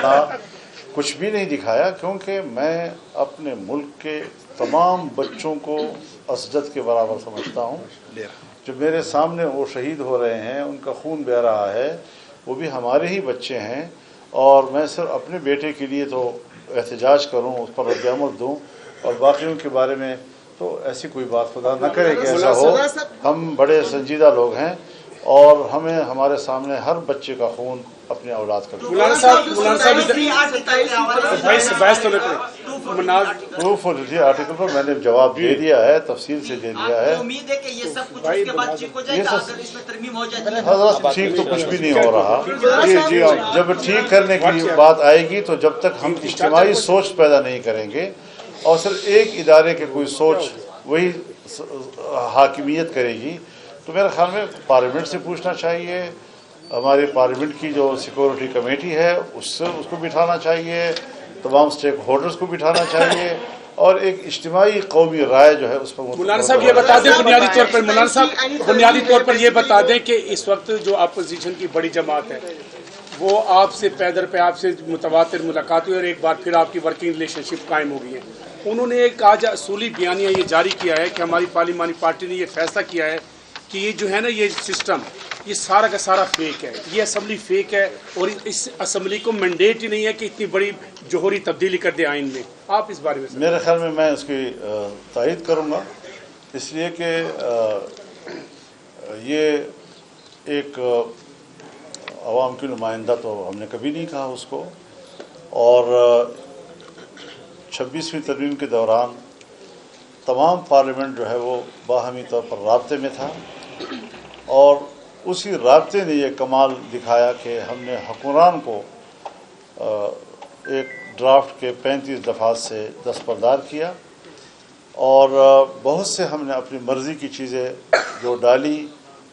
اپنا کچھ بھی نہیں دکھایا، کیونکہ میں اپنے ملک کے تمام بچوں کو اسجد کے برابر سمجھتا ہوں۔ جو میرے سامنے وہ شہید ہو رہے ہیں، ان کا خون بہہ رہا ہے، وہ بھی ہمارے ہی بچے ہیں، اور میں صرف اپنے بیٹے کے لیے تو احتجاج کروں، اس پر رد عمل دوں، اور باقیوں کے بارے میں تو ایسی کوئی بات خدا نہ کرے کہ ایسا ہو۔ ہم بڑے سنجیدہ لوگ ہیں، اور ہمیں ہمارے سامنے ہر بچے کا خون اپنے اولاد کا مولانا پروف آرٹیکل پر میں نے جواب دے دیا ہے، تفصیل سے دے دیا ہے۔ حضرت ٹھیک تو کچھ بھی نہیں ہو رہا، جی جب ٹھیک کرنے کی بات آئے گی تو جب تک ہم اجتماعی سوچ پیدا نہیں کریں گے، اور صرف ایک ادارے کے کوئی سوچ وہی حاکمیت کرے گی، تو میرے خیال میں پارلیمنٹ سے پوچھنا چاہیے، ہماری پارلیمنٹ کی جو سیکورٹی کمیٹی ہے اس کو بٹھانا چاہیے، تمام سٹیک ہولڈرز کو بٹھانا چاہیے، اور ایک اجتماعی قومی رائے جو ہے اس پر مولانا صاحب یہ بتا دیں بنیادی طور پر یہ بتا دیں کہ اس وقت جو اپوزیشن کی بڑی جماعت ہے وہ آپ سے پیدر پہ آپ سے متواتر ملاقات ہوئی، اور ایک بار پھر آپ کی ورکنگ ریلیشن شپ قائم ہو گئی ہے۔ انہوں نے ایک آج اصولی بیانیہ یہ جاری کیا ہے کہ ہماری پارلیمانی پارٹی نے یہ فیصلہ کیا ہے کہ یہ جو ہے نا یہ سسٹم یہ سارا کا سارا فیک ہے، یہ اسمبلی فیک ہے، اور اس اسمبلی کو مینڈیٹ ہی نہیں ہے کہ اتنی بڑی جوہری تبدیلی کر دے آئین میں۔ آپ اس بارے میں میرے خیال میں اس کی تائید کروں گا، اس لیے کہ یہ ایک عوام کی نمائندہ تو ہم نے کبھی نہیں کہا اس کو، اور 26ویں ترمیم کے دوران تمام پارلیمنٹ جو ہے وہ باہمی طور پر رابطے میں تھا، اور اسی رابطے نے یہ کمال دکھایا کہ ہم نے حکمران کو ایک ڈرافٹ کے 35 دفعات سے دستبردار کیا، اور بہت سے ہم نے اپنی مرضی کی چیزیں جو ڈالی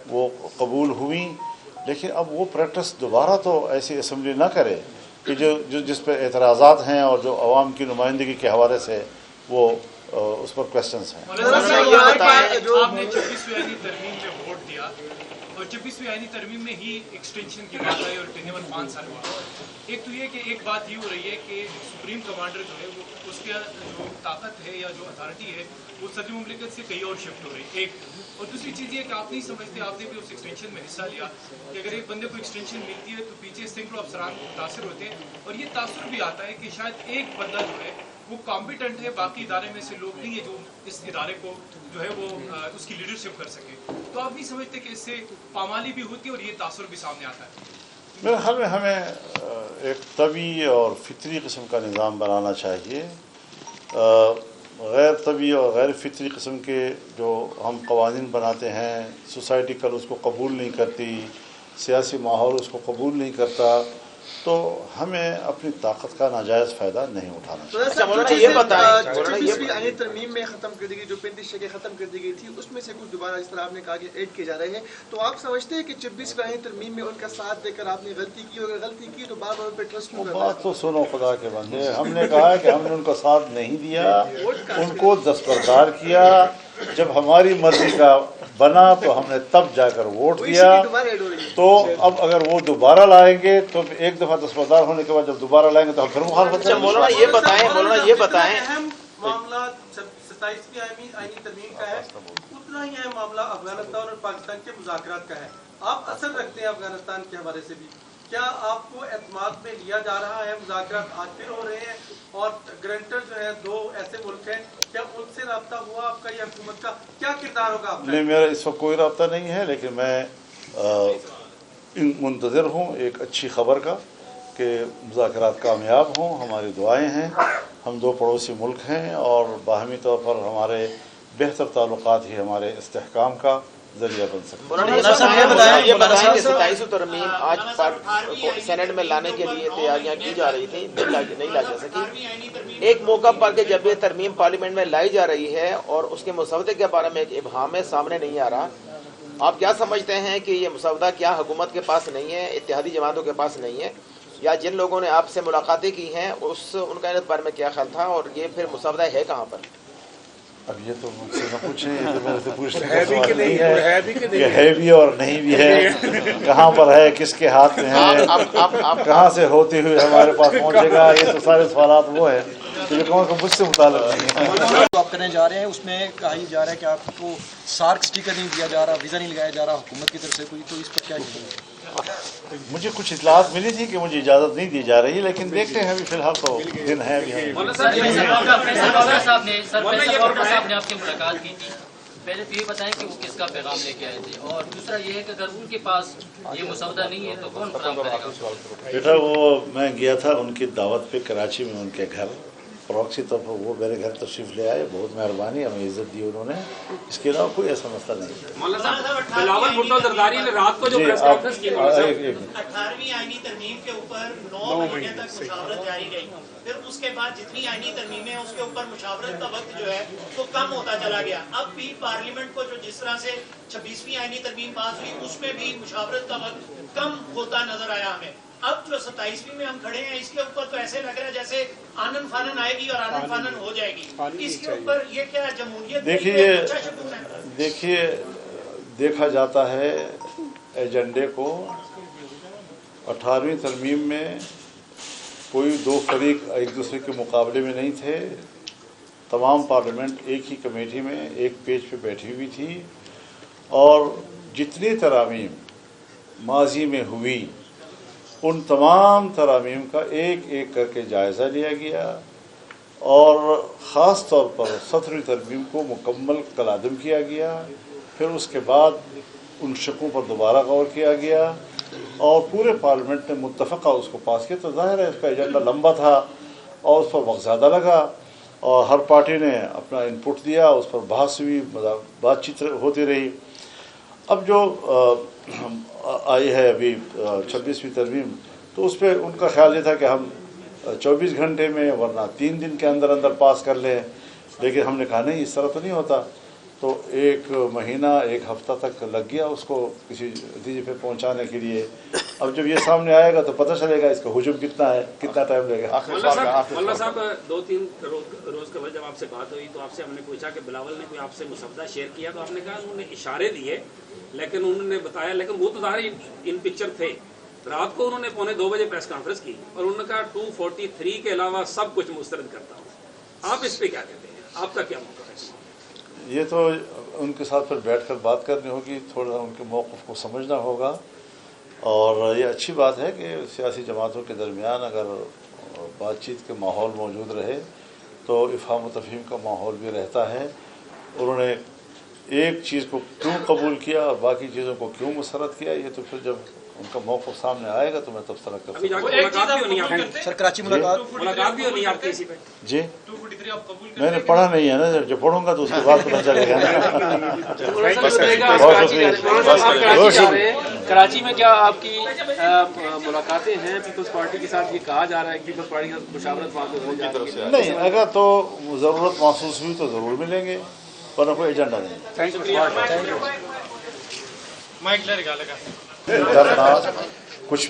وہ قبول ہوئیں، لیکن اب وہ پریکٹس دوبارہ تو ایسی اسمبلی نہ کرے کہ جس پہ اعتراضات ہیں اور جو عوام کی نمائندگی کے حوالے سے وہ اس پر کویسچنس ہیں۔ آپ نے 26ویں آئینی ترمیم میں ووٹ دیا، اور 26ویں آئینی ترمیم میں ہی ایکسٹینشن کی بات آئی اور ٹینیور 5 سال ہوا۔ ایک تو یہ کہ ایک بات یہ ہو رہی ہے کہ سپریم کمانڈر جو ہے وہ اس کے جو طاقت ہے یا جو اتھارٹی ہے وہ صدر مملکت سے کہیں اور شفٹ ہو رہی ہے، ایک۔ اور دوسری چیز یہ کہ آپ نہیں سمجھتے، آپ نے بھی اس ایکسٹینشن میں حصہ لیا، کہ اگر ایک بندے کو ایکسٹینشن ملتی ہے تو پیچھے سینکڑوں افسران متاثر ہوتے ہیں، اور یہ تاثر بھی آتا ہے کہ شاید ایک بندہ جو ہے وہ کمپیٹنٹ ہے، باقی ادارے میں سے لوگ نہیں ہے جو اس ادارے کو جو ہے وہ اس کی لیڈرشپ کر سکے۔ تو آپ نہیں سمجھتے کہ اس سے پامالی بھی ہوتی ہے اور یہ تاثر بھی سامنے آتا ہے؟ میرے خیال میں ہمیں ایک طبعی اور فطری قسم کا نظام بنانا چاہیے۔ غیر طبعی اور غیر فطری قسم کے جو ہم قوانین بناتے ہیں، سوسائٹی کل اس کو قبول نہیں کرتی، سیاسی ماحول اس کو قبول نہیں کرتا، تو ہمیں اپنی طاقت کا ناجائز فائدہ نہیں اٹھانا چاہیے۔ یہ بتائیں 26ویں آئینی ترمیم میں ختم کر دی گئی جو 35 شرطیں ختم کر دی گئی تھی، اس میں سے کچھ دوبارہ اس طرح آپ نے کہا کہ ایڈ کیے جا رہے ہیں، تو آپ سمجھتے ہیں کہ 26ویں آئینی ترمیم میں ان کا ساتھ دے کر آپ نے غلطی کی، اور اگر غلطی کی تو بار بار پہ ٹرسٹ کیوں کرنا ہے؟ بات تو سنو خدا کے بندے، ہم نے کہا کہ ہم نے ان کا ساتھ نہیں دیا، ان کو دستبردار کیا، جب ہماری مرضی کا بنا تو ہم نے تب جا کر ووٹ دیا، تو اب اگر وہ دوبارہ لائیں گے تو ایک دفعہ دستبردار ہونے کے بعد جب دوبارہ لائیں گے تو ہم پھر مخالفت کریں گے۔ مولانا یہ بتائیں اہم معاملہ 27ویں آئینی ترمیم کا ہے، اتنا ہی اہم معاملہ افغانستان اور پاکستان کے مذاکرات کا ہے۔ آپ اثر رکھتے ہیں افغانستان کے حوالے سے بھی، کیا آپ کو اعتماد میں لیا جا رہا ہے؟ مذاکرات آج پھر ہو رہے ہیں، اور گرانٹر جو ہے 2 ایسے ملک ہیں، کیا ان سے رابطہ ہوا آپ کا، یا حکومت کا کیا کردار ہوگا آپ کا؟ نہیں، میرا اس وقت کوئی رابطہ نہیں ہے، لیکن میں منتظر ہوں ایک اچھی خبر کا کہ مذاکرات کامیاب ہوں۔ ہماری دعائیں ہیں، ہم 2 پڑوسی ملک ہیں، اور باہمی طور پر ہمارے بہتر تعلقات ہی ہمارے استحکام کا ذریعہ بن سکتے ہیں۔ یہ بتائیں کہ 27 ترمیم آج سینٹ میں لانے کے لیے تیاریاں کی جا رہی تھی، نہیں لا جا سکی۔ ایک موقع پر کہ جب یہ ترمیم پارلیمنٹ میں لائی جا رہی ہے اور اس کے مسودے کے بارے میں ایک ابہام ہے، سامنے نہیں آ رہا، آپ کیا سمجھتے ہیں کہ یہ مسودہ کیا حکومت کے پاس نہیں ہے، اتحادی جماعتوں کے پاس نہیں ہے، یا جن لوگوں نے آپ سے ملاقاتیں کی ہیں ان کا اس بارے میں کیا خیال تھا، اور یہ پھر مسودہ ہے کہاں پر؟ اب یہ تو مجھ سے نہ پوچھیں، یہ تو میرے سے پوچھنے کا ہے بھی کہ سوال نہیں نہیں ہے، ہے. ہے بھی کہ نہیں یہ ہے بھی اور نہیں بھی ہے، کہاں پر ہے، کس کے ہاتھ میں ہے، کہاں سے ہوتے ہوئے ہمارے پاس پہنچے گا، یہ تو سارے سوالات وہ ہیں جو کہوں کہ مجھ سے متعلق نہیں ہے. جو آپ کرنے جا رہے ہیں اس میں کہا ہی جا رہا ہے کہ آپ کو سارک سٹیکر نہیں دیا جا رہا، ویزا نہیں لگایا جا رہا حکومت کی طرف سے کوئی، تو اس پر کیا کہیں؟ مجھے کچھ اطلاعات ملی تھی کہ مجھے اجازت نہیں دی جا رہی، لیکن دیکھتے ہیں ابھی فی الحال تو دن ہے ابھی. فیصل صاحب نے آپ کی ملاقات کی تھی، پہلے تو یہ بتائیں کہ وہ کس کا پیغام لے کے آئے تھے، اور دوسرا یہ ہے کہ اگر ان کے پاس یہ مسودہ نہیں ہے تو کون فراہم کرے گا؟ بیٹا وہ میں گیا تھا ان کی دعوت پہ کراچی میں، ان کے گھر پروکسی طور پر وہ میرے گھر تشریف لے آئے، بہت مہربانی، ہمیں عزت دی انہوں نے، اس کے علاوہ کوئی ایسا مسئلہ نہیں. مولانا صاحب بلاول بھٹو زرداری نے رات کو جو پریس کانفرنس کی، 18ویں آئینی ترمیم کے اوپر 9 مہینے تک مشاورت جاری رہی، پھر اس کے بعد جتنی آئینی ترمیمیں ہیں اس کے اوپر مشاورت کا وقت جو ہے وہ کم ہوتا چلا گیا. اب بھی پارلیمنٹ کو جو جس طرح سے 26ویں آئینی ترمیم پاس ہوئی اس میں بھی مشاورت کا وقت کم ہوتا نظر آیا ہمیں. اب جو 27ویں میں ہم کھڑے ہیں اس کے اوپر تو ایسے لگ رہا ہے جیسے آنن فانن آئے گی اور آنن فانن ہو جائے گی. اس کے اوپر یہ کیا جمہوریت؟ دیکھیے دیکھا جاتا ہے ایجنڈے کو. 18ویں ترمیم میں کوئی دو فریق ایک دوسرے کے مقابلے میں نہیں تھے، تمام پارلیمنٹ ایک ہی کمیٹی میں ایک پیج پہ بیٹھی ہوئی تھی، اور جتنی ترامیم ماضی میں ہوئی ان تمام ترامیم کا ایک ایک کر کے جائزہ لیا گیا، اور خاص طور پر 17ویں ترمیم کو مکمل کالعدم کیا گیا. پھر اس کے بعد ان شقوں پر دوبارہ غور کیا گیا اور پورے پارلیمنٹ نے متفقہ اس کو پاس کیا. تو ظاہر ہے اس کا ایجنڈا لمبا تھا اور اس پر وقت زیادہ لگا، اور ہر پارٹی نے اپنا ان پٹ دیا، اس پر بحث ہوئی، بات چیت ہوتی رہی. اب جو آئی ہے ابھی 26ویں ترمیم، تو اس پہ ان کا خیال یہ تھا کہ ہم 24 گھنٹے میں ورنہ 3 دن کے اندر اندر پاس کر لیں، لیکن ہم نے کہا نہیں، اس طرح تو نہیں ہوتا. تو 1 مہینہ 1 ہفتہ تک لگ گیا اس کو کسی نتیجے پہ پہنچانے کے لیے. اب جب یہ سامنے آئے گا تو پتہ چلے گا اس کا حجم کتنا ہے، کتنا ٹائم لگے گا. مولانا صاحب 2-3 روز قبل جب آپ سے بات ہوئی تو آپ سے ہم نے پوچھا کہ بلاول نے کوئی آپ سے مسودہ شیئر کیا، تو آپ نے کہا انہوں نے اشارے دیے لیکن انہوں نے بتایا، لیکن وہ تو ظاہر ان پکچر تھے. رات کو انہوں نے 2:45 بجے پریس کانفرنس کی اور انہوں نے کہا 243 کے علاوہ سب کچھ مسترد کرتا ہوں. آپ اس پہ کیا کہتے ہیں، آپ کا کیا موقف ہے؟ یہ تو ان کے ساتھ پھر بیٹھ کر بات کرنی ہوگی، تھوڑا ان کے موقف کو سمجھنا ہوگا. اور یہ اچھی بات ہے کہ سیاسی جماعتوں کے درمیان اگر بات چیت کے ماحول موجود رہے تو افہام و تفہیم کا ماحول بھی رہتا ہے. انہوں نے ایک چیز کو کیوں قبول کیا اور باقی چیزوں کو کیوں مسرت کیا، یہ تو پھر جب ان کا موقف سامنے آئے گا تو میں تبصرہ کر سکتا ہوں. سر کراچی ملاقات بھی ہونی آپ کی اسی پہ؟ جی میں نے پڑھا نہیں ہے نا، جب پڑھوں گا تو اس کے بعد پتہ چلے گا نا. بہت شکریہ. کراچی میں کیا آپ کی ملاقاتیں ہیں پیپلز پارٹی کے ساتھ؟ یہ کہا جا رہا ہے کہ پیپلز پارٹی کا مشاورت وہاں پہ ہو جا رہی ہے. نہیں، اگر تو ضرورت محسوس ہوئی تو ضرور ملیں گے، ورنہ کوئی ایجنڈا نہیں. مائک لے گا ڈرنا کچھ